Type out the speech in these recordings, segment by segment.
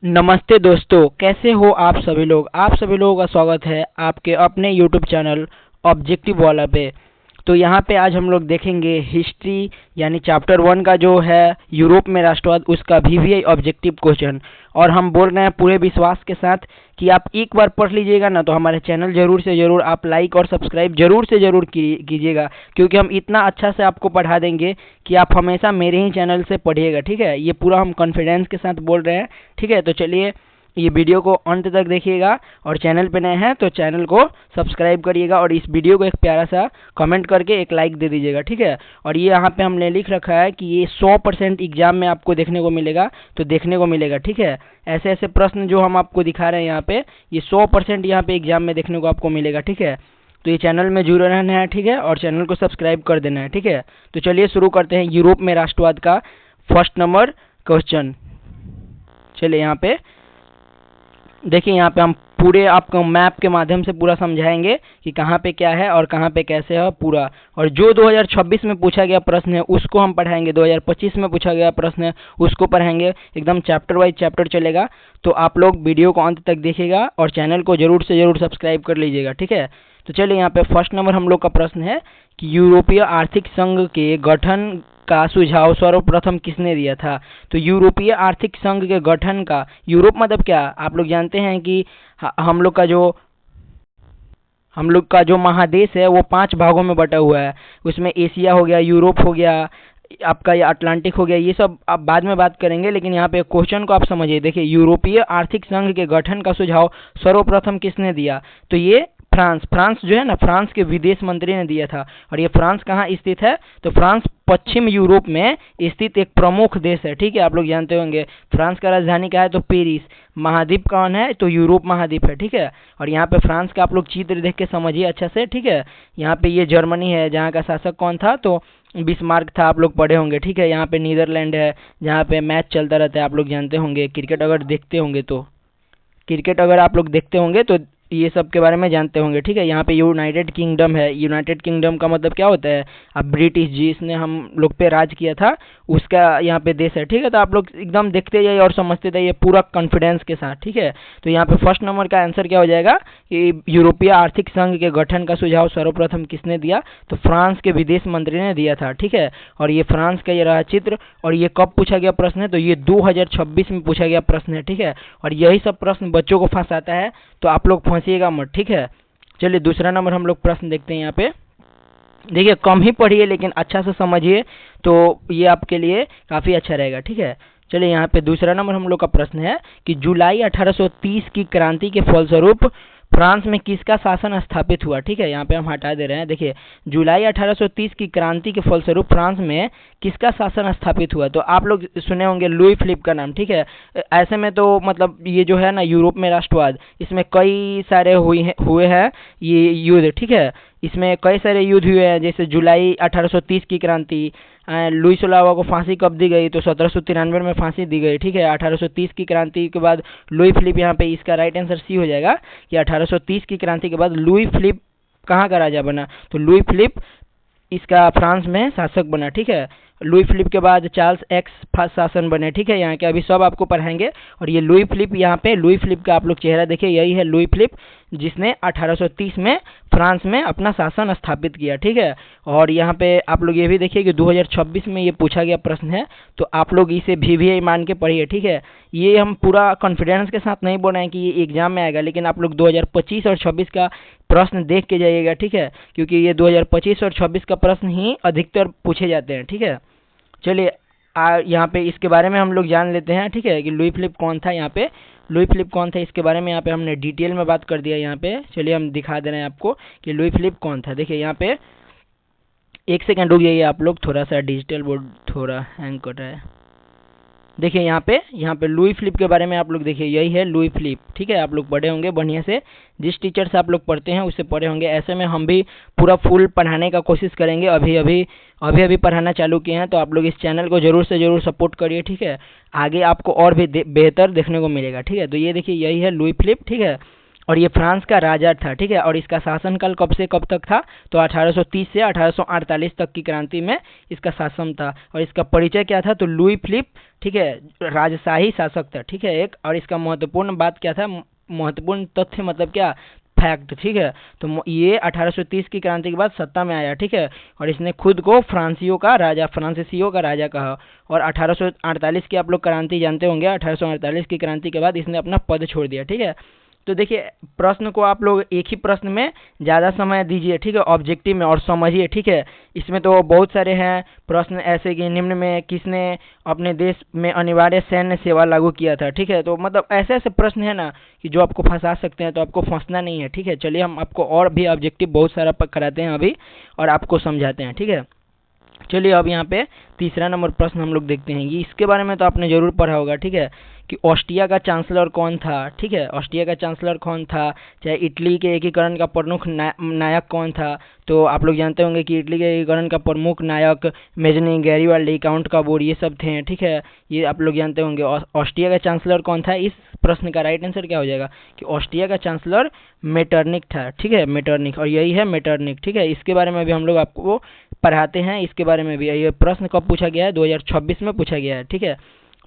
नमस्ते दोस्तों, कैसे हो आप सभी लोग। आप सभी लोगों का स्वागत है आपके अपने YouTube चैनल ऑब्जेक्टिव वाला पे। तो यहाँ पे आज हम लोग देखेंगे हिस्ट्री यानी चैप्टर 1 का जो है यूरोप में राष्ट्रवाद, उसका VVI ऑब्जेक्टिव क्वेश्चन। और हम बोल रहे हैं पूरे विश्वास के साथ कि आप एक बार पढ़ लीजिएगा ना तो हमारे चैनल जरूर से जरूर आप लाइक और सब्सक्राइब जरूर से जरूर कीजिएगा, क्योंकि हम इतना अच्छा से आपको पढ़ा देंगे कि आप हमेशा मेरे ही चैनल से पढ़िएगा। ठीक है, ये पूरा हम कॉन्फिडेंस के साथ बोल रहे हैं। ठीक है, तो चलिए ये वीडियो को अंत तक देखिएगा और चैनल पे नए हैं तो चैनल को सब्सक्राइब करिएगा और इस वीडियो को एक प्यारा सा कमेंट करके एक लाइक दे दीजिएगा। ठीक है, और ये यहाँ पे हमने लिख रखा है कि ये 100% एग्जाम में आपको देखने को मिलेगा, तो देखने को मिलेगा। ठीक है, ऐसे ऐसे प्रश्न जो हम आपको दिखा रहे हैं यहाँ पे, ये 100% यहाँ पे एग्जाम में देखने को आपको मिलेगा। ठीक है, तो ये चैनल में जुड़े रहना है। ठीक है, और चैनल को सब्सक्राइब कर देना है। ठीक है, तो चलिए शुरू करते हैं यूरोप में राष्ट्रवाद का फर्स्ट नंबर क्वेश्चन। चलिए यहाँ पे देखिए, यहाँ पे हम पूरे आपको मैप के माध्यम से पूरा समझाएंगे कि कहाँ पे क्या है और कहाँ पे कैसे है पूरा। और जो 2026 में पूछा गया प्रश्न है उसको हम पढ़ाएंगे, 2025 में पूछा गया प्रश्न है उसको पढ़ाएंगे, एकदम चैप्टर वाइज चैप्टर चलेगा। तो आप लोग वीडियो को अंत तक देखिएगा और चैनल को जरूर से जरूर सब्सक्राइब कर लीजिएगा। ठीक है, तो चलिए यहाँ पे फर्स्ट नंबर हम लोग का प्रश्न है कि यूरोपीय आर्थिक संघ के गठन का सुझाव सर्वप्रथम किसने दिया था। तो यूरोपीय आर्थिक संघ के गठन का, यूरोप मतलब क्या, आप लोग जानते हैं कि हम लोग का जो महादेश है वो 5 भागों में बटा हुआ है। उसमें एशिया हो गया, यूरोप हो गया, आपका ये अटलांटिक हो गया, ये सब आप बाद में बात करेंगे। लेकिन यहाँ पे क्वेश्चन को आप समझिए। देखिए, यूरोपीय आर्थिक संघ के गठन का सुझाव सर्वप्रथम किसने दिया, तो ये फ्रांस जो है ना, फ्रांस के विदेश मंत्री ने दिया था। और ये फ्रांस कहाँ स्थित है, तो फ्रांस पश्चिम यूरोप में स्थित एक प्रमुख देश है। ठीक है, आप लोग जानते होंगे फ्रांस का राजधानी क्या है, तो पेरिस। महाद्वीप कौन है, तो यूरोप महाद्वीप है। ठीक है, और यहाँ पे फ्रांस का आप लोग चित्र देख के समझिए अच्छा से। ठीक है, यहाँ पे ये जर्मनी है जहाँ का शासक कौन था, तो बिस्मार्क था, आप लोग पढ़े होंगे। ठीक है, यहाँ पे नीदरलैंड है जहाँ पे मैच चलता रहता है, आप लोग जानते होंगे। क्रिकेट अगर देखते होंगे तो ये सब के बारे में जानते होंगे। ठीक है, यहाँ पे यूनाइटेड किंगडम है। यूनाइटेड किंगडम का मतलब क्या होता है, अब ब्रिटिश जिसने हम लोग पे राज किया था उसका यहाँ पे देश है। ठीक है, तो आप लोग एकदम देखते जाइए और समझते जाइए पूरा कॉन्फिडेंस के साथ। ठीक है, तो यहाँ पे फर्स्ट नंबर का आंसर क्या हो जाएगा कि यूरोपीय आर्थिक संघ के गठन का सुझाव सर्वप्रथम किसने दिया, तो फ्रांस के विदेश मंत्री ने दिया था। ठीक है, और ये फ्रांस का ये रहा चित्र। और ये कब पूछा गया प्रश्न है, तो ये 2026 में पूछा गया प्रश्न है। ठीक है, और यही सब प्रश्न बच्चों को फंसाता है, तो आप लोग फंसिएगा मत। ठीक है, चलिए दूसरा नंबर हम लोग प्रश्न देखते हैं। यहाँ पे देखिए, कम ही पढ़िए लेकिन अच्छा से समझिए, तो ये आपके लिए काफ़ी अच्छा रहेगा। ठीक है, चलिए यहाँ पे दूसरा नंबर हम लोग का प्रश्न है कि जुलाई 1830 की क्रांति के फलस्वरूप फ्रांस में किसका शासन स्थापित हुआ। ठीक है, यहाँ पे हम हटा दे रहे हैं। देखिए, जुलाई 1830 की क्रांति के फलस्वरूप फ्रांस में किसका शासन स्थापित हुआ, तो आप लोग सुने होंगे लुई फिलिप का नाम। ठीक है, ऐसे में तो मतलब ये जो है ना यूरोप में राष्ट्रवाद, इसमें कई सारे हुए हैं ये युद्ध। ठीक है, इसमें कई सारे युद्ध हुए हैं, जैसे जुलाई 1830 की क्रांति, लुई 16वां को फांसी कब दी गई, तो 1793 में फांसी दी गई। ठीक है, 1830 की क्रांति के बाद लुई फिलिप, यहाँ पे इसका राइट आंसर सी हो जाएगा कि 1830 की क्रांति के बाद लुई फिलिप कहाँ का राजा बना, तो लुई फिलिप इसका फ्रांस में शासक बना। ठीक है, लुई फिलिप के बाद चार्ल्स एक्स फर्स्ट शासन बने। ठीक है, यहाँ के अभी सब आपको पढ़ाएंगे। और ये लुई फिलिप, यहाँ पे लुई फिलिप का आप लोग चेहरा देखिए, यही है लुई फिलिप जिसने 1830 में फ्रांस में अपना शासन स्थापित किया। ठीक है, और यहाँ पे आप लोग ये भी देखिए कि 2026 में ये पूछा गया प्रश्न है, तो आप लोग इसे VVI मान के पढ़िए। ठीक है, ये हम पूरा कॉन्फिडेंस के साथ नहीं बोल रहे हैं कि ये एग्जाम में आएगा, लेकिन आप लोग 2025 और 26 का प्रश्न देख के जाइएगा। ठीक है, क्योंकि ये 2025 और 26 का प्रश्न ही अधिकतर पूछे जाते हैं। ठीक है, चलिए यहाँ पे इसके बारे में हम लोग जान लेते हैं। ठीक है, कि लुई फिलिप कौन था, यहाँ पे लुई फिलिप कौन था इसके बारे में यहाँ पे हमने डिटेल में बात कर दिया। यहाँ पे चलिए हम दिखा दे रहे हैं आपको कि लुई फिलिप कौन था। देखिए, यहाँ पे एक सेकंड रुक जाइए आप लोग, थोड़ा सा डिजिटल बोर्ड थोड़ा हैंग कर रहा है। देखिए, यहाँ पे लुई फिलिप के बारे में आप लोग देखिए, यही है लुई फिलिप। ठीक है, आप लोग पढ़े होंगे बढ़िया से, जिस टीचर से आप लोग पढ़ते हैं उससे पढ़े होंगे। ऐसे में हम भी पूरा फुल पढ़ाने का कोशिश करेंगे, अभी पढ़ाना चालू किए हैं, तो आप लोग इस चैनल को जरूर से जरूर सपोर्ट करिए। ठीक है, आगे आपको और भी बेहतर देखने को मिलेगा। ठीक है, तो ये देखिए, यही है लुई फिलिप। ठीक है, और ये फ्रांस का राजा था, ठीक है। और इसका शासनकाल कब से कब तक था, तो 1830 से 1848 तक की क्रांति में इसका शासन था। और इसका परिचय क्या था, तो लुई फिलिप, ठीक है, राजशाही शासक था, ठीक है एक। और इसका महत्वपूर्ण बात क्या था, महत्वपूर्ण तथ्य मतलब क्या, फैक्ट, ठीक है। तो ये 1830 की क्रांति के बाद सत्ता में आया, ठीक है। और इसने खुद को फ्रांसीसियों का राजा कहा। और 1848 की आप लोग क्रांति जानते होंगे, 1848 की क्रांति के बाद इसने अपना पद छोड़ दिया, ठीक है। तो देखिए, प्रश्न को आप लोग एक ही प्रश्न में ज़्यादा समय दीजिए, ठीक है, ऑब्जेक्टिव में, और समझिए, ठीक है। इसमें तो बहुत सारे हैं प्रश्न ऐसे कि निम्न में किसने अपने देश में अनिवार्य सैन्य सेवा लागू किया था, ठीक है। तो मतलब ऐसे ऐसे प्रश्न है ना कि जो आपको फंसा सकते हैं, तो आपको फंसना नहीं है, ठीक है। चलिए हम आपको और भी ऑब्जेक्टिव बहुत सारा कराते हैं अभी और आपको समझाते हैं, ठीक है। चलिए अब यहाँ पे तीसरा नंबर प्रश्न हम लोग देखते हैं। ये इसके बारे में तो आपने जरूर पढ़ा होगा, ठीक है, कि ऑस्ट्रिया का चांसलर कौन था, ठीक है। ऑस्ट्रिया का चांसलर कौन था, चाहे इटली के एकीकरण का प्रमुख नायक कौन था। तो आप लोग जानते होंगे कि इटली के एकीकरण का प्रमुख नायक मेजनी, गैरीवाल्डी, काउंट काबूर, ये सब थे, ठीक है। ये आप लोग जानते होंगे। ऑस्ट्रिया का चांसलर कौन था, इस प्रश्न का राइट आंसर क्या हो जाएगा कि ऑस्ट्रिया का चांसलर मेटरनिक था, ठीक है, मेटरनिक। और यही है मेटरनिक, ठीक है। इसके बारे में भी हम लोग आपको पढ़ाते हैं, इसके बारे में भी। ये प्रश्न कब पूछा गया है, 2026 में पूछा गया है, ठीक है।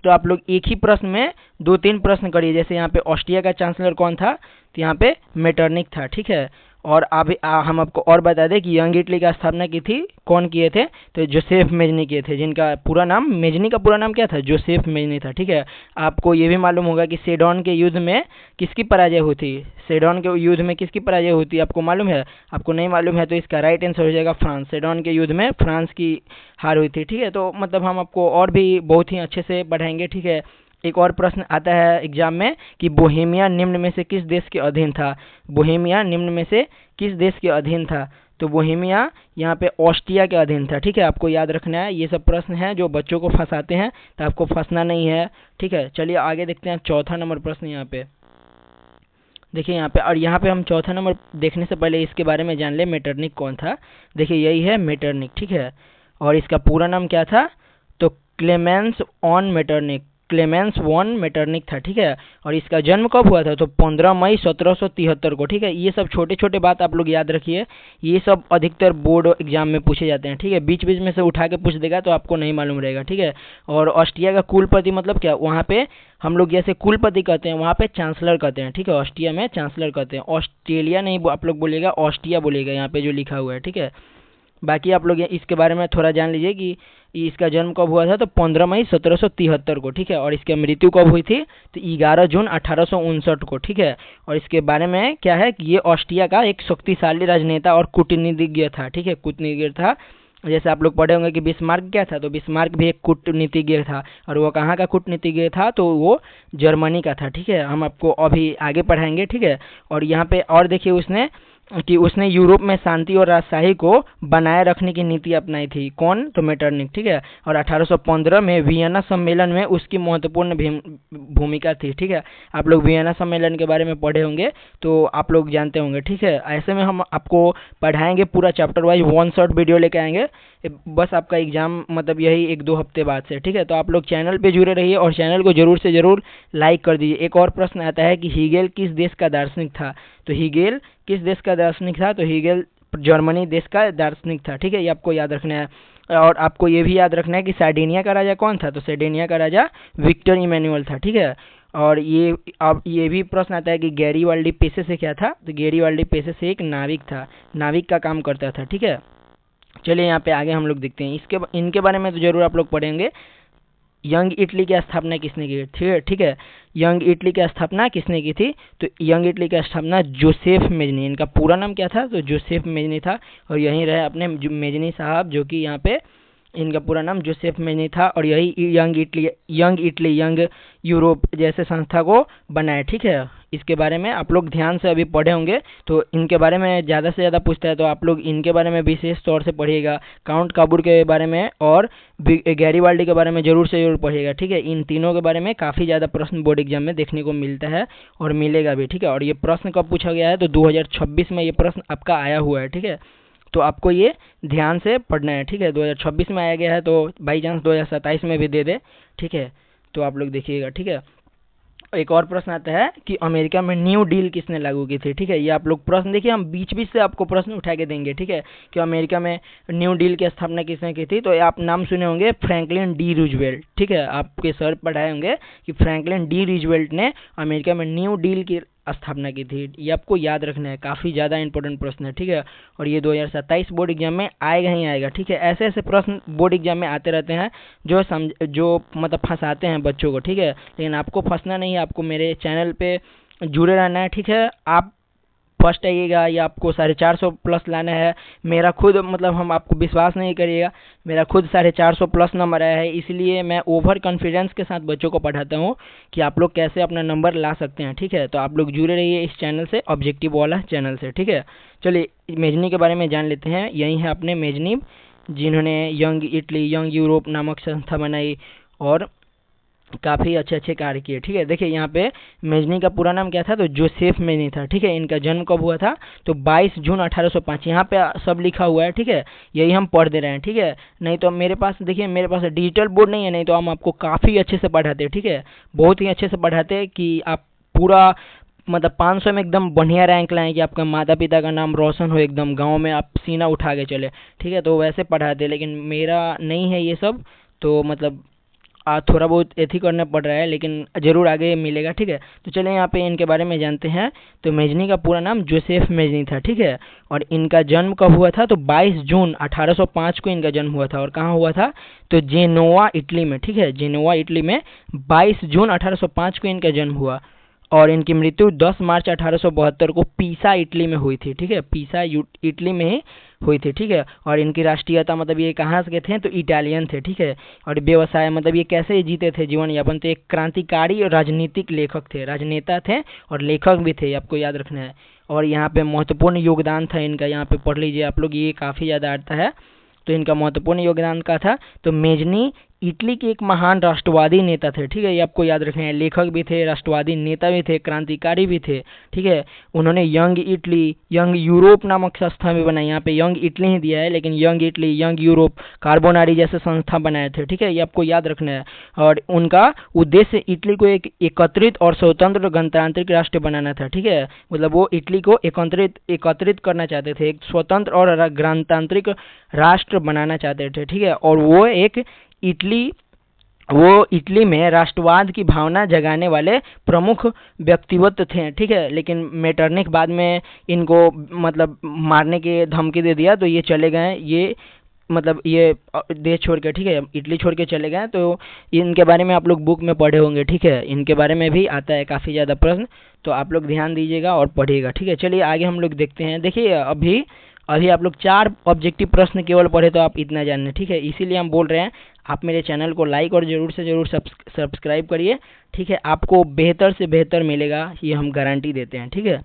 तो आप लोग एक ही प्रश्न में 2-3 प्रश्न करिए। जैसे यहाँ पे ऑस्ट्रिया का चांसलर कौन था, तो यहाँ पे मेटरनिक था, ठीक है। और अभी हम आपको और बता दें कि यंग इटली का स्थापना की थी, कौन किए थे, तो जोसेफ मेजनी किए थे, जिनका पूरा नाम, मेजनी का पूरा नाम क्या था, जोसेफ मेजनी था, ठीक है। आपको ये भी मालूम होगा कि सेडोन के युद्ध में किसकी पराजय हुई थी, सेडोन के युद्ध में किसकी पराजय हुई थी, आपको मालूम है। आपको नहीं मालूम है तो इसका राइट आंसर हो जाएगा फ्रांस। सेडोन के युद्ध में फ्रांस की हार हुई थी, ठीक है। तो मतलब हम आपको और भी बहुत ही अच्छे से पढ़ाएंगे, ठीक है। एक और प्रश्न आता है एग्जाम में कि बोहेमिया निम्न में से किस देश के अधीन था, बोहेमिया निम्न में से किस देश के अधीन था। तो बोहेमिया यहाँ पे ऑस्ट्रिया के अधीन था, ठीक है। आपको याद रखना है, ये सब प्रश्न हैं जो बच्चों को फंसाते हैं, तो आपको फंसना नहीं है, ठीक है। चलिए आगे देखते हैं चौथा नंबर प्रश्न। यहाँ पे देखिए, यहाँ पे, और यहाँ पे हम चौथा नंबर देखने से पहले इसके बारे में जान ले, मेटरनिक कौन था। देखिए यही है मेटरनिक, ठीक है। और इसका पूरा नाम क्या था, तो Clemens on Metternich, Clemens one Metternich था, ठीक है। और इसका जन्म कब हुआ था, तो 15 मई 1773 को, ठीक है। ये सब छोटे छोटे बात आप लोग याद रखिए, ये सब अधिकतर बोर्ड एग्जाम में पूछे जाते हैं, ठीक है। बीच बीच में से उठा के पूछ देगा तो आपको नहीं मालूम रहेगा, ठीक है। और ऑस्ट्रिया का कुलपति मतलब क्या, वहाँ पे हम लोग जैसे कुलपति कहते हैं, वहाँ पे चांसलर कहते हैं, ठीक है। ऑस्ट्रिया में चांसलर कहते हैं, ऑस्ट्रेलिया नहीं आप लोग बोलेगा, ऑस्ट्रिया बोलेगा यहाँ पे जो लिखा हुआ है, ठीक है। बाकी आप लोग इसके बारे में थोड़ा जान लीजिए कि इसका जन्म कब हुआ था, तो 15 मई 1773 को, ठीक है। और इसकी मृत्यु कब हुई थी, तो 11 जून 1859 को, ठीक है। और इसके बारे में क्या है कि ये ऑस्ट्रिया का एक शक्तिशाली राजनेता और कूटनीतिज्ञ था, ठीक है, कूटनीतिज्ञ था। जैसे आप लोग पढ़े होंगे कि बिस्मार्क क्या था, तो बिस्मार्क भी एक कूटनीतिज्ञ था। और वो कहाँ का कूटनीतिज्ञ था, तो वो जर्मनी का था, ठीक है। हम आपको अभी आगे पढ़ाएंगे, ठीक है। और यहाँ पे और देखिए उसने यूरोप में शांति और राजशाही को बनाए रखने की नीति अपनाई थी, कौन, तो मेटरनिक, ठीक है। और 1815 में वियना सम्मेलन में उसकी महत्वपूर्ण भूमिका थी, ठीक है। आप लोग वियना सम्मेलन के बारे में पढ़े होंगे तो आप लोग जानते होंगे, ठीक है। ऐसे में हम आपको पढ़ाएंगे पूरा chapter wise, one shot video लेके आएंगे, बस आपका एग्जाम मतलब यही 1-2 हफ्ते बाद से, ठीक है। तो आप लोग चैनल पे जुड़े रहिए और चैनल को जरूर से जरूर लाइक कर दीजिए। एक और प्रश्न आता है कि हीगेल किस देश का दार्शनिक था, तो हीगेल किस देश का दार्शनिक था, तो हीगेल जर्मनी देश का दार्शनिक था, ठीक है। ये आपको याद रखना है। और आपको ये भी याद रखना है कि सार्डिनिया का राजा कौन था, तो सार्डिनिया का राजा विक्टर इमैनुअल था, ठीक है। और ये अब ये भी प्रश्न आता है कि गैरीवाल्डी पेशे से क्या था, तो गैरीवाल्डी पेशे से एक नाविक था, नाविक का काम करता था, ठीक है। चलिए यहाँ पे आगे हम लोग देखते हैं, इनके बारे में तो जरूर आप लोग पढ़ेंगे। यंग इटली की स्थापना किसने की, ठीक है। यंग इटली की स्थापना किसने की थी, तो यंग इटली की स्थापना जोसेफ मेजनी, इनका पूरा नाम क्या था, तो जोसेफ मेजनी था। और यहीं रहे अपने मेजनी साहब, जो कि यहाँ पे इनका पूरा नाम जोसेफ मेजनी था। और यही यंग यूरोप जैसे संस्था को बनाए, ठीक है। इसके बारे में आप लोग ध्यान से अभी पढ़े होंगे, तो इनके बारे में ज़्यादा से ज़्यादा पूछता है, तो आप लोग इनके बारे में विशेष तौर से पढ़िएगा। काउंट काबूर के बारे में और गैरीवाल्डी के बारे में जरूर से जरूर पढ़िएगा, ठीक है। इन तीनों के बारे में काफ़ी ज़्यादा प्रश्न बोर्ड एग्जाम में देखने को मिलता है और मिलेगा भी, ठीक है। और ये प्रश्न कब पूछा गया है, तो 2026 में ये प्रश्न आपका आया हुआ है, ठीक है। तो आपको ये ध्यान से पढ़ना है, ठीक है। 2026 में आया गया है, तो बाई चांस 2027 में भी दे दे, ठीक है। तो आप लोग देखिएगा, ठीक है। एक और प्रश्न आता है कि अमेरिका में न्यू डील किसने लागू की थी। ठीक है, ये आप लोग प्रश्न देखिए, हम बीच बीच से आपको प्रश्न उठा के देंगे। ठीक है, कि अमेरिका में न्यू डील की स्थापना किसने की थी, तो आप नाम सुने होंगे फ्रैंकलिन डी रूजवेल्ट। ठीक है, आपके सर पढ़ाए होंगे कि फ्रैंकलिन डी रूजवेल्ट ने अमेरिका में न्यू डील की स्थापना की थी। ये आपको याद रखना है, काफ़ी ज़्यादा इंपॉर्टेंट प्रश्न है। ठीक है, और ये 2027 बोर्ड एग्जाम में आएगा ही आएगा। ठीक है, ऐसे ऐसे प्रश्न बोर्ड एग्जाम में आते रहते हैं जो मतलब फंसाते हैं बच्चों को। ठीक है, लेकिन आपको फंसना नहीं है, आपको मेरे चैनल पे जुड़े रहना है। ठीक है, आप फर्स्ट आइएगा या आपको 450 प्लस लाना है। मेरा खुद मतलब हम आपको विश्वास नहीं करिएगा, मेरा खुद 450 प्लस नंबर आया है, इसलिए मैं ओवर कॉन्फिडेंस के साथ बच्चों को पढ़ाता हूँ कि आप लोग कैसे अपना नंबर ला सकते हैं। ठीक है, तो आप लोग जुड़े रहिए इस चैनल से, ऑब्जेक्टिव वाला चैनल से। ठीक है, चलिए मेजनी के बारे में जान लेते हैं। यही है अपने मेजनी, जिन्होंने यंग इटली, यंग यूरोप नामक संस्था बनाई और काफ़ी अच्छे अच्छे कार्य किए। ठीक है, देखिए यहाँ पे मेजनी का पूरा नाम क्या था, तो जोसेफ मेजनी था। ठीक है, इनका जन्म कब हुआ था, तो 22 जून 1805। यहाँ पे सब लिखा हुआ है। ठीक है, यही हम पढ़ दे रहे हैं। ठीक है, नहीं तो मेरे पास देखिए, मेरे पास डिजिटल बोर्ड नहीं है, नहीं तो हम आपको काफ़ी अच्छे से पढ़ाते हैं। ठीक है, बहुत ही अच्छे से पढ़ाते हैं कि आप पूरा मतलब 500 में एकदम बढ़िया रैंक लाएं कि आपका माता पिता का नाम रोशन हो, एकदम गांव में आप सीना उठा के चले। ठीक है, तो वैसे पढ़ाते, लेकिन मेरा नहीं है ये सब, तो मतलब थोड़ा बहुत एथी करना पड़ रहा है, लेकिन ज़रूर आगे मिलेगा। ठीक है, तो चलिए यहाँ पे इनके बारे में जानते हैं। तो मेजनी का पूरा नाम जोसेफ मेजनी था। ठीक है, और इनका जन्म कब हुआ था, तो 22 जून 1805 को इनका जन्म हुआ था। और कहाँ हुआ था, तो जेनोवा इटली में। ठीक है, जेनोवा इटली में 22 जून 1805 को इनका जन्म हुआ। और इनकी मृत्यु 10 मार्च 1872 को पीसा इटली में हुई थी। ठीक है, पीसा इटली में ही हुई थी। ठीक है, और इनकी राष्ट्रीयता मतलब ये कहाँ से थे, तो इटालियन थे। ठीक है, और व्यवसाय मतलब ये कैसे जीते थे जीवन यापन, तो एक क्रांतिकारी और राजनीतिक लेखक थे, राजनेता थे और लेखक भी थे, आपको याद रखना है। और यहाँ पे महत्वपूर्ण योगदान था इनका, यहाँ पे पढ़ लीजिए आप लोग, ये काफ़ी ज़्यादा आता है। तो इनका महत्वपूर्ण योगदान का था, तो मेजनी इटली के एक महान राष्ट्रवादी नेता थे। ठीक है, ये आपको याद रखना है, लेखक भी थे, राष्ट्रवादी नेता भी थे, क्रांतिकारी भी थे। ठीक है, उन्होंने यंग इटली, यंग यूरोप नामक संस्था भी बनाई। यहाँ पे यंग इटली ही दिया है, लेकिन young Italy, young Europe, Carbonari जैसे संस्था बनाए थे। ठीक है, ये आपको याद रखना है। और उनका उद्देश्य इटली को एक एकत्रित और स्वतंत्र गणतांत्रिक राष्ट्र बनाना था। ठीक है, मतलब वो इटली को एकत्रित करना चाहते थे, एक स्वतंत्र और गणतांत्रिक राष्ट्र बनाना चाहते थे। ठीक है, और वो इटली में राष्ट्रवाद की भावना जगाने वाले प्रमुख व्यक्तित्व थे। ठीक है, लेकिन मेटरनिख बाद में इनको मतलब मारने की धमकी दे दिया, तो ये चले गए, ये मतलब ये देश छोड़ के, ठीक है, इटली छोड़ के चले गए। तो इनके बारे में आप लोग बुक में पढ़े होंगे। ठीक है, इनके बारे में भी आता है काफ़ी ज़्यादा प्रश्न, तो आप लोग ध्यान दीजिएगा और पढ़िएगा। ठीक है, चलिए आगे हम लोग देखते हैं। देखिए अभी आप लोग 4 ऑब्जेक्टिव प्रश्न केवल पढ़े, तो आप इतना जान लें। ठीक है, इसीलिए हम बोल रहे हैं आप मेरे चैनल को लाइक और ज़रूर से ज़रूर सब्सक्राइब करिए। ठीक है, आपको बेहतर से बेहतर मिलेगा, ये हम गारंटी देते हैं। ठीक है,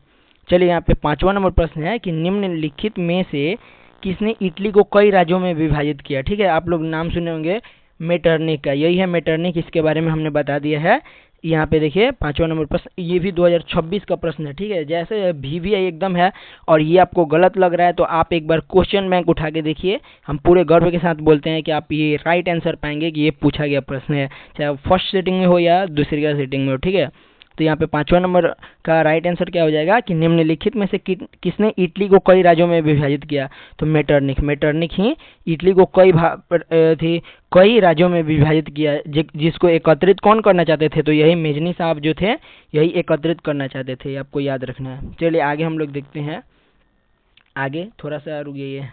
चलिए यहाँ पे 5वां नंबर प्रश्न है कि निम्नलिखित में से किसने इटली को कई राज्यों में विभाजित किया। ठीक है, आप लोग नाम सुने होंगे मेटरनिख का, यही है मेटरनिख, इसके बारे में हमने बता दिया है। यहाँ पे देखिए 5वां नंबर प्रश्न, ये भी 2026 का प्रश्न है। ठीक है, जैसे VVI एकदम है, और ये आपको गलत लग रहा है तो आप एक बार क्वेश्चन बैंक उठा के देखिए। हम पूरे गर्व के साथ बोलते हैं कि आप ये राइट आंसर पाएंगे कि ये पूछा गया प्रश्न है, चाहे फर्स्ट सेटिंग में हो या दूसरी का सेटिंग में हो। ठीक है, तो यहाँ पे 5वां नंबर का राइट आंसर क्या हो जाएगा कि निम्नलिखित में से किसने इटली को कई राज्यों में विभाजित किया, तो मेटरनिख ही इटली को कई राज्यों में विभाजित किया, जिसको एकत्रित कौन करना चाहते थे, तो यही मेजनी साहब जो थे, यही एकत्रित करना चाहते थे, आपको याद रखना है। चलिए आगे हम लोग देखते हैं। आगे थोड़ा सा रुकिए,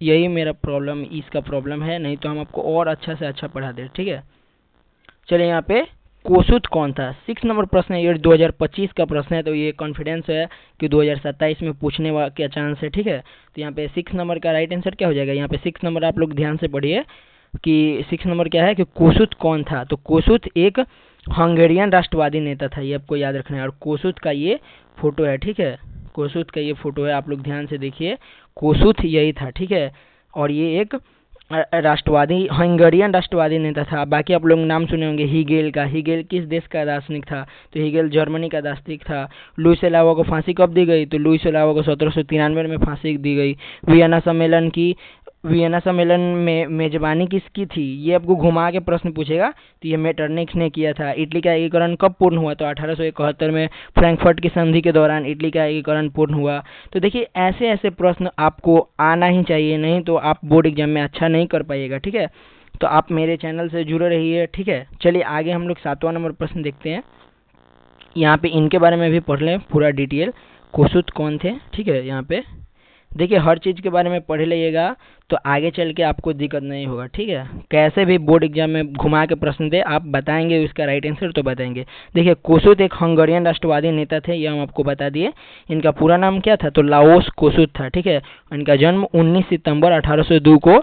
यही मेरा प्रॉब्लम, इसका प्रॉब्लम है, नहीं तो हम आपको और अच्छा से अच्छा पढ़ा दें। ठीक है, चलिए यहाँ पे कोसुत कौन था, 6 नंबर प्रश्न है, ये 2025 का प्रश्न है, तो ये कॉन्फिडेंस है कि 2027 में पूछने का चांस है। ठीक है, तो यहाँ पे 6 नंबर का राइट आंसर क्या हो जाएगा, यहाँ पे 6 नंबर आप लोग ध्यान से पढ़िए कि 6 नंबर क्या है कि कोसुत कौन था, तो कोसुत एक हंगेरियन राष्ट्रवादी नेता था, ये आपको याद रखना है। और कोसुत का ये फोटो है। ठीक है, कोसुत का ये फोटो है, आप लोग ध्यान से देखिए, कोसुत यही था। ठीक है, और ये एक राष्ट्रवादी हंगेरियन राष्ट्रवादी नेता था। बाकी आप लोग नाम सुने होंगे हीगेल का, हीगेल किस देश का दार्शनिक था, तो हीगेल जर्मनी का दार्शनिक था। लुईस एलावा को फांसी कब दी गई, तो लुईस एलावा को 1793 में फांसी दी गई। वियना सम्मेलन की वियना सम्मेलन में मेजबानी किसकी थी, ये आपको घुमा के प्रश्न पूछेगा। तो ये मेटरनिक्स ने किया था। इटली का एकीकरण कब पूर्ण हुआ, तो 1871 में फ्रैंकफर्ट की संधि के दौरान इटली का एकीकरण पूर्ण हुआ। तो देखिए ऐसे ऐसे प्रश्न आपको आना ही चाहिए, नहीं तो आप बोर्ड एग्जाम में अच्छा नहीं कर पाइएगा, ठीक है। तो आप मेरे चैनल से जुड़े रहिए, ठीक है। चलिए आगे हम लोग 7वां नंबर प्रश्न देखते हैं। यहाँ पे इनके बारे में भी पढ़ लें पूरा डिटेल, कोसुत कौन थे, ठीक है। यहाँ पे देखिए हर चीज़ के बारे में पढ़ लीजिएगा तो आगे चल के आपको दिक्कत नहीं होगा, ठीक है। कैसे भी बोर्ड एग्जाम में घुमा के प्रश्न दे, आप बताएंगे उसका राइट आंसर तो बताएंगे। देखिए कोसुत एक हंगेरियन राष्ट्रवादी नेता थे, ये हम आपको बता दिए। इनका पूरा नाम क्या था, तो लाओस कोसुत था, ठीक है। इनका जन्म 19 सितंबर 1802 को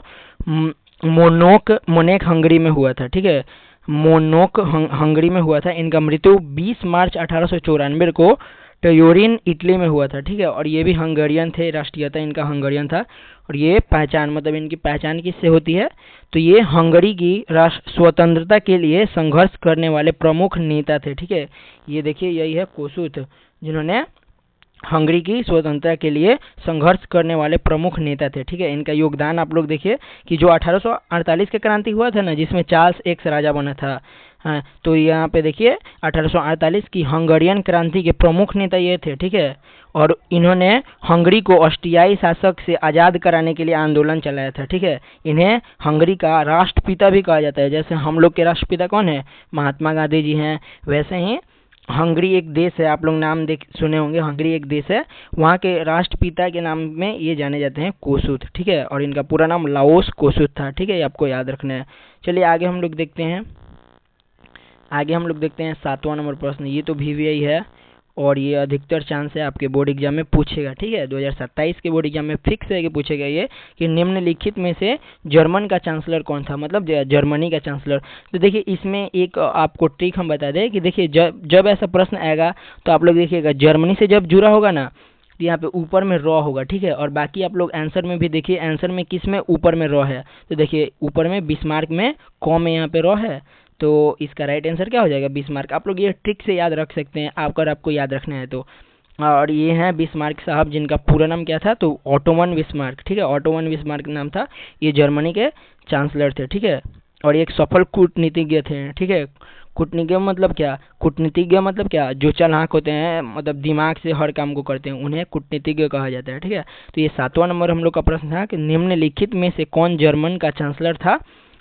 मोनेक हंगरी में हुआ था, ठीक है। मोनोक हंगरी में हुआ था। इनका मृत्यु 20 मार्च 1894 को टयोरिन इटली में हुआ था, ठीक है। और ये भी हंगेरियन थे, राष्ट्रीयता इनका हंगेरियन था। और ये पहचान मतलब इनकी पहचान किससे होती है, तो ये हंगरी की राष्ट्र स्वतंत्रता के लिए संघर्ष करने वाले प्रमुख नेता थे, ठीक है। ये देखिए यही है कोसुत, जिन्होंने हंगरी की स्वतंत्रता के लिए संघर्ष करने वाले प्रमुख नेता थे, ठीक है। इनका योगदान आप लोग देखिए कि जो 1848 का क्रांति हुआ था ना, जिसमें चार्ल्स एक्स राजा बना था, हाँ, तो यहाँ पे देखिए 1848 की हंगेरियन क्रांति के प्रमुख नेता ये थे, ठीक है। और इन्होंने हंगरी को ऑस्ट्रियाई शासक से आज़ाद कराने के लिए आंदोलन चलाया था, ठीक है। इन्हें हंगरी का राष्ट्रपिता भी कहा जाता है। जैसे हम लोग के राष्ट्रपिता कौन है, महात्मा गांधी जी हैं, वैसे ही हंगरी एक देश है, आप लोग नाम देख सुने होंगे, हंगरी एक देश है, वहाँ के राष्ट्रपिता के नाम में ये जाने जाते हैं कोसुत, ठीक है। और इनका पूरा नाम लाओस कोसुत था, ठीक है, ये आपको याद रखना है। चलिए आगे हम लोग देखते हैं। 7वां नंबर प्रश्न। ये तो VVI है और ये अधिकतर चांस है आपके बोर्ड एग्जाम में पूछेगा, ठीक है। 2027 के बोर्ड एग्जाम में फिक्स है कि पूछेगा ये कि निम्नलिखित में से जर्मन का चांसलर कौन था, मतलब जर्मनी का चांसलर। तो देखिए इसमें एक आपको ट्रिक हम बता दें कि देखिए जब ऐसा प्रश्न आएगा तो आप लोग देखिएगा जर्मनी से जब जुड़ा होगा ना, तो यहाँ पे ऊपर में रॉ होगा, ठीक है। और बाकी आप लोग आंसर में भी देखिए, आंसर में किस में ऊपर में रॉ है, तो देखिए ऊपर में बिस्मार्क में कॉम में यहाँ पे रॉ है, तो इसका राइट आंसर क्या हो जाएगा, बिस्मार्क। आप लोग ये ट्रिक से याद रख सकते हैं अगर आपको याद रखना है तो। और ये हैं बिस्मार्क साहब, जिनका पूरा नाम क्या था, तो ऑटोमन बिस्मार्क, ठीक है। ऑटोमन बिस्मार्क नाम था, ये जर्मनी के चांसलर थे, ठीक है। और एक सफल कूटनीतिज्ञ थे, ठीक है। कूटनीतिज्ञ मतलब क्या, कूटनीतिज्ञ मतलब क्या, जो चालाक होते हैं, मतलब दिमाग से हर काम को करते हैं, उन्हें कूटनीतिज्ञ कहा जाता है, ठीक है। तो ये 7वां नंबर हम लोग का प्रश्न था कि निम्नलिखित में से कौन जर्मन का चांसलर था,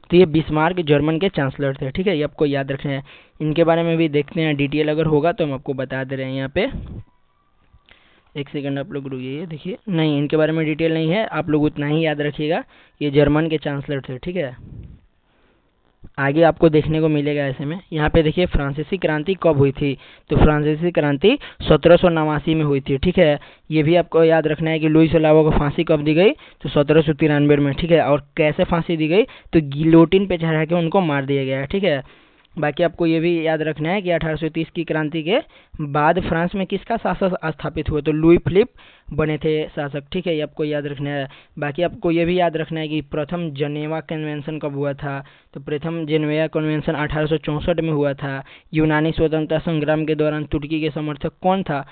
तो ये बिस्मार्क जर्मन के चांसलर थे, ठीक है। ये आपको याद रखना है। इनके बारे में भी देखते हैं डिटेल, अगर होगा तो हम आपको बता दे रहे हैं। यहाँ पे एक सेकंड आप लोग रुकिए, देखिए नहीं इनके बारे में डिटेल नहीं है, आप लोग उतना ही याद रखिएगा, ये जर्मन के चांसलर थे, ठीक है। आगे आपको देखने को मिलेगा ऐसे में। यहाँ पे देखिए फ्रांसीसी क्रांति कब हुई थी, तो फ्रांसीसी क्रांति 1789 में हुई थी, ठीक है। ये भी आपको याद रखना है कि लुई सलावा को फांसी कब दी गई, तो 1793 में, ठीक है। और कैसे फांसी दी गई, तो गिलोटिन पे चढ़ा के उनको मार दिया गया है, ठीक है। बाकी आपको ये भी याद रखना है कि 1830 की क्रांति के बाद फ्रांस में किसका शासक स्थापित हुआ, तो लुई फिलिप बने थे शासक, ठीक है। ये आपको याद रखना है। बाकी आपको ये भी याद रखना है कि प्रथम जनेवा कन्वेंशन कब हुआ था, तो प्रथम जेनेवा कन्वेंशन 1864 में हुआ था। यूनानी स्वतंत्रता संग्राम के दौरान तुर्की के समर्थक कौन था,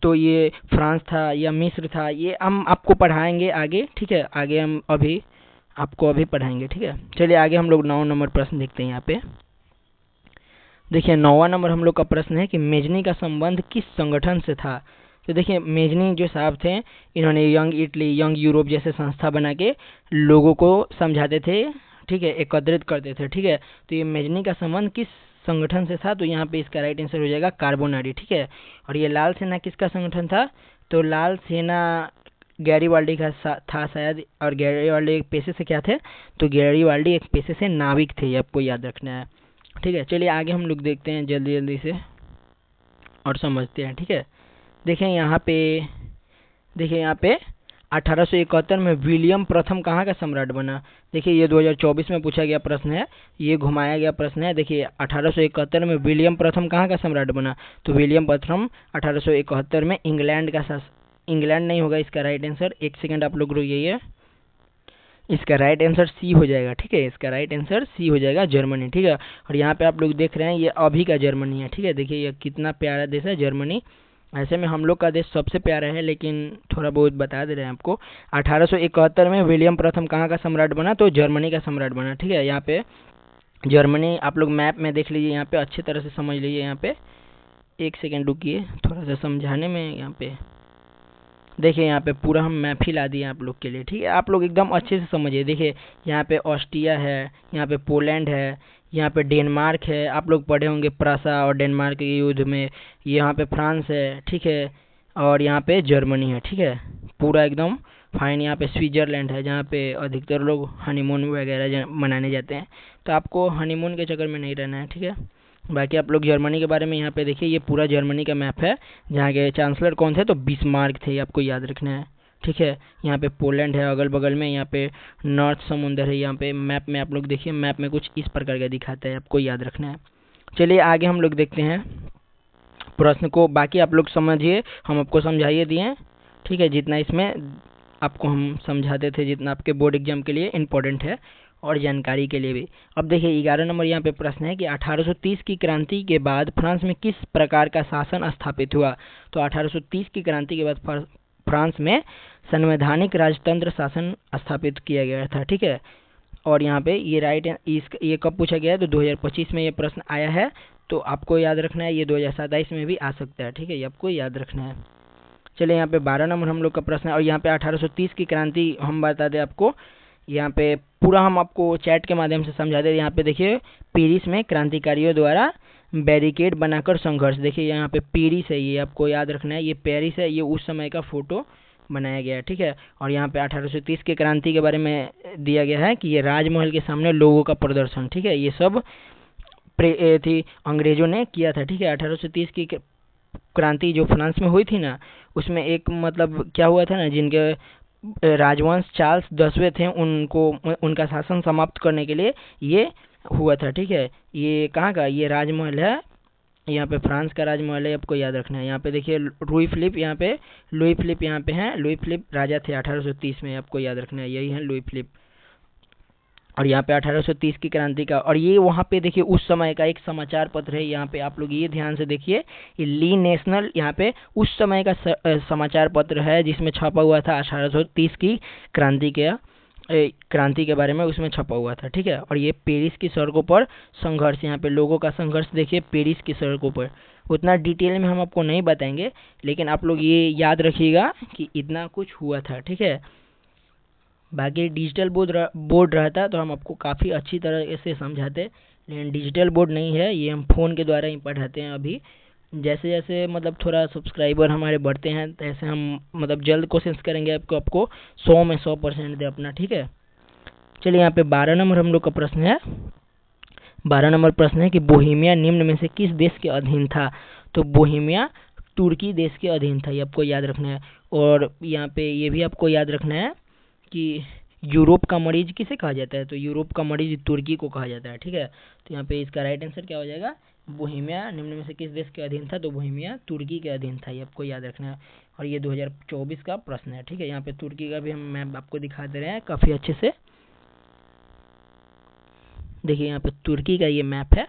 तो ये फ्रांस था या मिस्र था, ये हम आपको पढ़ाएंगे आगे, ठीक है। आगे हम आपको पढ़ाएंगे, ठीक है। चलिए आगे हम लोग 9 नंबर प्रश्न देखते हैं। यहाँ पे देखिए 9वां नंबर हम लोग का प्रश्न है कि मेजनी का संबंध किस संगठन से था। तो देखिए मेजनी जो साहब थे, इन्होंने यंग इटली, यंग यूरोप जैसे संस्था बना के लोगों को समझाते थे, ठीक है, एकत्रित करते थे, ठीक है। तो ये मेजनी का संबंध किस संगठन से था, तो यहाँ पे इसका राइट आंसर हो जाएगा कार्बोनारी, ठीक है। और ये लाल सेना किसका संगठन था, तो लाल सेना गैरीवाल्डी का था शायद। और गैरीवाल्डी एक पेशे से क्या थे, तो गैरीवाल्डी एक पेशे से नाविक थे, ये आपको याद रखना है, ठीक है। चलिए आगे हम लोग देखते हैं जल्दी जल्दी से और समझते हैं, ठीक है। देखें यहाँ पे 1871 में विलियम प्रथम कहाँ का सम्राट बना। देखिए ये 2024 में पूछा गया प्रश्न है, ये घुमाया गया प्रश्न है। देखिए 1871 में विलियम प्रथम कहाँ का सम्राट बना, तो विलियम प्रथम 1871 में इंग्लैंड का इंग्लैंड नहीं होगा इसका राइट आंसर, एक सेकंड आप लोग रुकिए, इसका राइट आंसर सी हो जाएगा, ठीक है। इसका राइट आंसर सी हो जाएगा, जर्मनी, ठीक है। और यहाँ पे आप लोग देख रहे हैं ये अभी का जर्मनी है, ठीक है। देखिए ये कितना प्यारा देश है जर्मनी, ऐसे में हम लोग का देश सबसे प्यारा है, लेकिन थोड़ा बहुत बता दे रहे हैं आपको। 1871 में विलियम प्रथम कहाँ का सम्राट बना? तो जर्मनी का सम्राट बना, ठीक है। यहाँ पे जर्मनी आप लोग मैप में देख लीजिए, यहाँ पे अच्छी तरह से समझ लीजिए। यहाँ पे एक सेकेंड रुकिए, थोड़ा सा समझाने में। यहाँ पे देखिए, यहाँ पे पूरा हम मैप ही ला दिए आप लोग के लिए, ठीक है। आप लोग एकदम अच्छे से समझिए। देखिए, यहाँ पे ऑस्ट्रिया है, यहाँ पे पोलैंड है, यहाँ पे डेनमार्क है। आप लोग पढ़े होंगे प्रासा और डेनमार्क के युद्ध में। यहाँ पे फ्रांस है, ठीक है, और यहाँ पे जर्मनी है, ठीक है। पूरा एकदम फाइन। यहाँ पे स्विट्जरलैंड है, जहाँ पे अधिकतर लोग हनीमून वगैरह मनाने जाते हैं। तो आपको हनीमून के चक्कर में नहीं रहना है, ठीक है। बाकी आप लोग जर्मनी के बारे में यहाँ पे देखिए, ये पूरा जर्मनी का मैप है, जहाँ के चांसलर कौन थे? तो बिस्मार्क थे, आपको याद रखना है, ठीक है। यहाँ पे पोलैंड है अगल बगल में, यहाँ पे नॉर्थ समुंदर है। यहाँ पे मैप में आप लोग देखिए, मैप में कुछ इस प्रकार का दिखाता है, आपको याद रखना है। चलिए आगे हम लोग देखते हैं प्रश्न को। बाकी आप लोग समझिए, हम आपको समझाइए दिए, ठीक है, जितना इसमें आपको हम समझाते थे, जितना आपके बोर्ड एग्जाम के लिए इम्पोर्टेंट है और जानकारी के लिए भी। अब देखिए 11 नंबर यहाँ पे प्रश्न है कि 1830 की क्रांति के बाद फ्रांस में किस प्रकार का शासन स्थापित हुआ? तो 1830 की क्रांति के बाद फ्रांस में संवैधानिक राजतंत्र शासन स्थापित किया गया था, ठीक है। और यहाँ पे ये ये कब पूछा गया है? तो 2025 में ये प्रश्न आया है। तो आपको याद रखना है, ये 2027 में भी आ सकता है, ठीक है, ये आपको याद रखना है। चलिए यहाँ पे 12 नंबर हम लोग का प्रश्न है, और यहाँ पे 1830 की क्रांति हम बता दें आपको। यहाँ पे पूरा हम आपको चैट के माध्यम से समझा दे। यहाँ पे देखिए, पेरिस में क्रांतिकारियों द्वारा बैरिकेड बनाकर संघर्ष। देखिए यहाँ पे पेरिस है, ये आपको याद रखना है, ये पेरिस है, ये उस समय का फोटो बनाया गया है, ठीक है। और यहाँ पे 1830 के क्रांति के बारे में दिया गया है कि ये राजमहल के सामने लोगों का प्रदर्शन, ठीक है, ये सब थी अंग्रेजों ने किया था, ठीक है। 1830 की क्रांति जो फ्रांस में हुई थी ना, उसमें एक मतलब क्या हुआ था ना, जिनके राजवंश चार्ल्स 10वें थे, उनको उनका शासन समाप्त करने के लिए ये हुआ था, ठीक है। ये कहाँ का? ये राजमहल है, यहाँ पे फ्रांस का राजमहल है, आपको याद रखना है। यहाँ पे देखिए लुई फिलिप, यहाँ पे लुई फिलिप यहाँ पे हैं। लुई फिलिप राजा थे 1830 में, आपको याद रखना है, यही है लुई फिलिप। और यहाँ पे 1830 की क्रांति का, और ये वहाँ पे देखिए उस समय का एक समाचार पत्र है। यहाँ पे आप लोग ये ध्यान से देखिए, ये ली नेशनल यहाँ पे उस समय का समाचार पत्र है, जिसमें छपा हुआ था 1830 की क्रांति के बारे में, उसमें छपा हुआ था, ठीक है। और ये पेरिस की सड़कों पर संघर्ष, यहाँ पे लोगों का संघर्ष देखिए पेरिस की सड़कों पर। उतना डिटेल में हम आपको नहीं बताएंगे, लेकिन आप लोग ये याद रखिएगा कि इतना कुछ हुआ था, ठीक है। बाकी डिजिटल बोर्ड रहता तो हम आपको काफ़ी अच्छी तरह से समझाते, लेकिन डिजिटल बोर्ड नहीं है, ये हम फ़ोन के द्वारा ही पढ़ाते हैं अभी। जैसे जैसे मतलब थोड़ा सब्सक्राइबर हमारे बढ़ते हैं, तैसे हम मतलब जल्द कोशिश करेंगे आपको 100 में 100% दे अपना, ठीक है। चलिए यहाँ पे 12 नंबर हम लोग का प्रश्न है। 12 नंबर प्रश्न है कि बोहेमिया निम्न में से किस देश के अधीन था? तो बोहेमिया तुर्की देश के अधीन था, ये आपको याद रखना है। और यहाँ पे ये भी आपको याद रखना है कि यूरोप का मरीज किसे कहा जाता है? तो यूरोप का मरीज तुर्की को कहा जाता है, ठीक है। तो यहाँ पे इसका राइट आंसर क्या हो जाएगा? बोहेमिया निम्न में से किस देश के अधीन था? तो बोहेमिया तुर्की के अधीन था, ये आपको याद रखना है। और ये 2024 का प्रश्न है, ठीक है। यहाँ पे तुर्की का भी हम मैप आपको दिखा दे रहे हैं काफ़ी अच्छे से। देखिए यहाँ पे तुर्की का ये मैप है।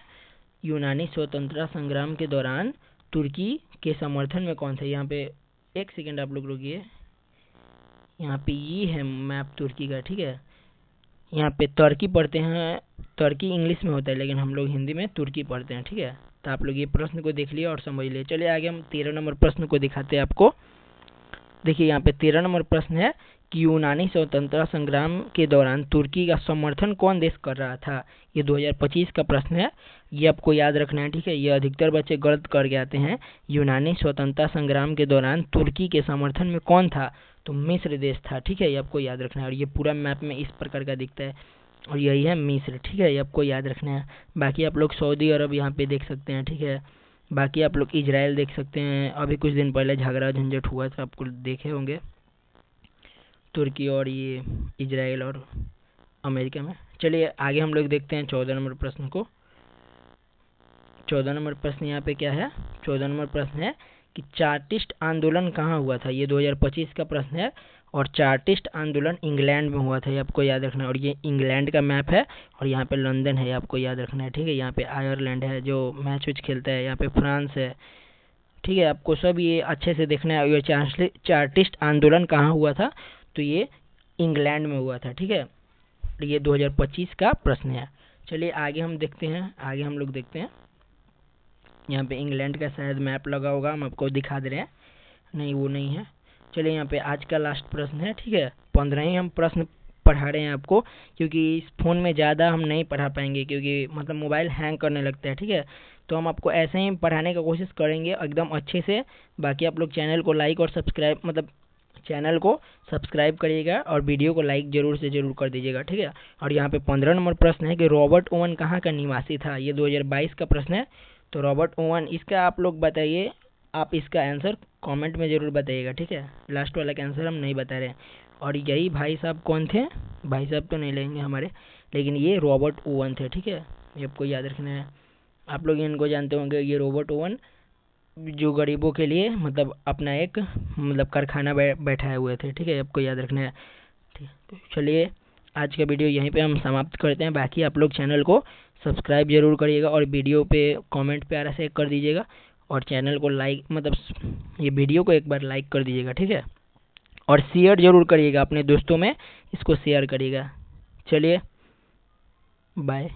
यूनानी स्वतंत्रता संग्राम के दौरान तुर्की के समर्थन में कौन थे? यहाँ पे एक सेकेंड आप लोग रुकिए, यहाँ पे ये है मैप तुर्की का, ठीक है। यहाँ पे तुर्की पढ़ते हैं, तुर्की इंग्लिश में होता है, लेकिन हम लोग हिंदी में तुर्की पढ़ते हैं, ठीक है। तो आप लोग ये प्रश्न को देख लिए और समझ लिए। चलिए आगे हम 13 नंबर प्रश्न को दिखाते हैं आपको। देखिए यहाँ पे 13 नंबर प्रश्न है कि यूनानी स्वतंत्रता संग्राम के दौरान तुर्की का समर्थन कौन देश कर रहा था? ये 2025 का प्रश्न है, ये आपको याद रखना है, ठीक है। ये अधिकतर बच्चे गलत करके आते हैं। यूनानी स्वतंत्रता संग्राम के दौरान तुर्की के समर्थन में कौन था? तो मिस्र देश था, ठीक है, ये आपको याद रखना है। और ये पूरा मैप में इस प्रकार का दिखता है, और यही है मिस्र, ठीक है, ये आपको याद रखना है। बाकी आप लोग सऊदी अरब यहाँ पे देख सकते हैं, ठीक है। बाकी आप लोग इजराइल देख सकते हैं, अभी कुछ दिन पहले झगड़ा झंझट हुआ था, आपको देखे होंगे, तुर्की और ये इजराइल और अमेरिका में। चलिए आगे हम लोग देखते हैं 14 नंबर प्रश्न को। 14 नंबर प्रश्न यहाँ पे क्या है? 14 नंबर प्रश्न है कि चार्टिस्ट आंदोलन कहाँ हुआ था? ये 2025 का प्रश्न है, और चार्टिस्ट आंदोलन इंग्लैंड में हुआ था, ये आपको याद रखना है। और ये इंग्लैंड का मैप है, और यहाँ पे लंदन है, आपको याद रखना है, ठीक है। यहाँ पे आयरलैंड है जो मैच खेलता है, यहाँ पे फ्रांस है, ठीक ठीक है, आपको सब ये अच्छे से देखना है। ये चार्टिस्ट आंदोलन कहाँ हुआ था, तो ये इंग्लैंड में हुआ था, ठीक है। ये 2025 का प्रश्न है। चलिए आगे हम देखते हैं, आगे हम लोग देखते हैं। यहाँ पे इंग्लैंड का शायद मैप लगा होगा, हम आपको दिखा दे रहे हैं। नहीं, वो नहीं है। चलिए यहाँ पे आज का लास्ट प्रश्न है, ठीक है। 15 ही हम प्रश्न पढ़ा रहे हैं आपको, क्योंकि इस फ़ोन में ज़्यादा हम नहीं पढ़ा पाएंगे, क्योंकि मतलब मोबाइल हैंग करने लगता है, ठीक है। तो हम आपको ऐसे ही पढ़ाने का कोशिश करेंगे एकदम अच्छे से। बाकी आप लोग चैनल को लाइक और सब्सक्राइब, मतलब चैनल को सब्सक्राइब करिएगा और वीडियो को लाइक जरूर से जरूर कर दीजिएगा, ठीक है। और यहाँ पे 15 नंबर प्रश्न है कि रॉबर्ट ओवन कहाँ का निवासी था। ये 2022 का प्रश्न है। तो रॉबर्ट ओवन, इसका आप लोग बताइए, आप इसका आंसर कमेंट में ज़रूर बताइएगा, ठीक है। लास्ट वाला का आंसर हम नहीं बता रहे हैं। और यही भाई साहब कौन थे, भाई साहब तो नहीं लेंगे हमारे, लेकिन ये रॉबर्ट ओवन थे, ठीक है। ये आपको याद रखना है। आप लोग इनको जानते होंगे, ये रॉबर्ट ओवन जो गरीबों के लिए मतलब अपना एक मतलब कारखाना बैठाए हुए थे, ठीक है। आपको याद रखना है, ठीक है। तो चलिए आज का वीडियो यहीं पे हम समाप्त करते हैं। बाकी आप लोग चैनल को सब्सक्राइब जरूर करिएगा और वीडियो पे कमेंट प्यारा से कर दीजिएगा और चैनल को लाइक, मतलब ये वीडियो को एक बार लाइक कर दीजिएगा, ठीक है। और शेयर जरूर करिएगा अपने दोस्तों में, इसको शेयर करिएगा। चलिए बाय।